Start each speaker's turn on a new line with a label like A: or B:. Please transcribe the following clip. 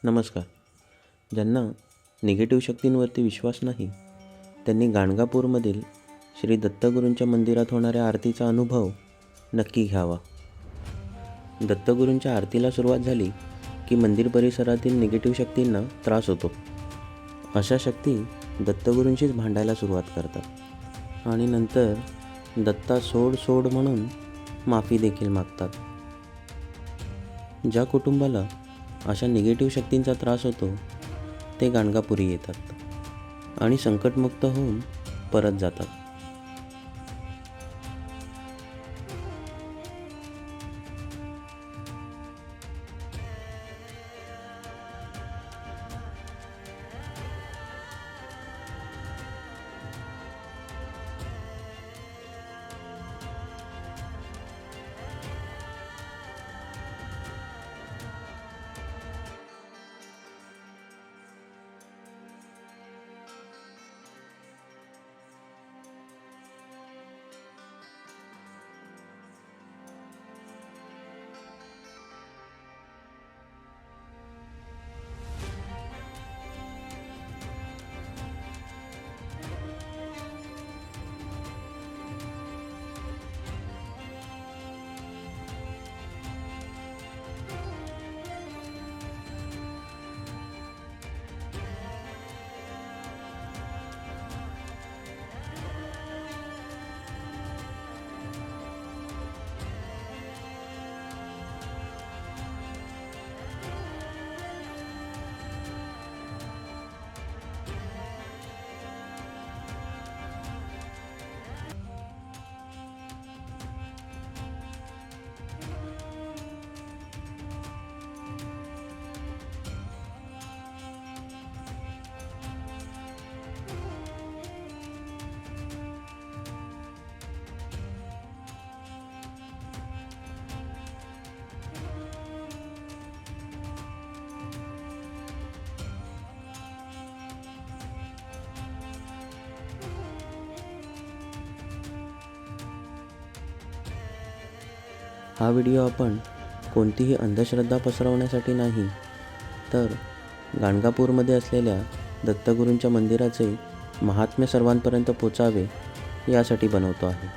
A: नमस्कार. ज्यांना निगेटिव्ह शक्तींवरती विश्वास नाही त्यांनी गाणगापूरमधील श्री दत्तगुरूंच्या मंदिरात होणाऱ्या आरतीचा अनुभव नक्की घ्यावा. दत्तगुरूंच्या आरतीला सुरुवात झाली की मंदिर परिसरातील निगेटिव्ह शक्तींना त्रास होतो. अशा शक्ती दत्तगुरूंशीच भांडायला सुरुवात करतात आणि नंतर दत्ता सोड सोड म्हणून माफी देखील मागतात. ज्या कुटुंबाला अशा निगेटिव्ह शक्तींचा त्रास होतो ते गाणगापुरी येतात आणि संकटमुक्त होऊन परत जातात. हा व्हिडिओ आपण कोणतीही अंधश्रद्धा पसरवण्यासाठी नाही, तर गाणगापूरमध्ये असलेल्या दत्तगुरूंच्या मंदिराचे महात्म्य सर्वांपर्यंत पोचावे यासाठी बनवतो आहे.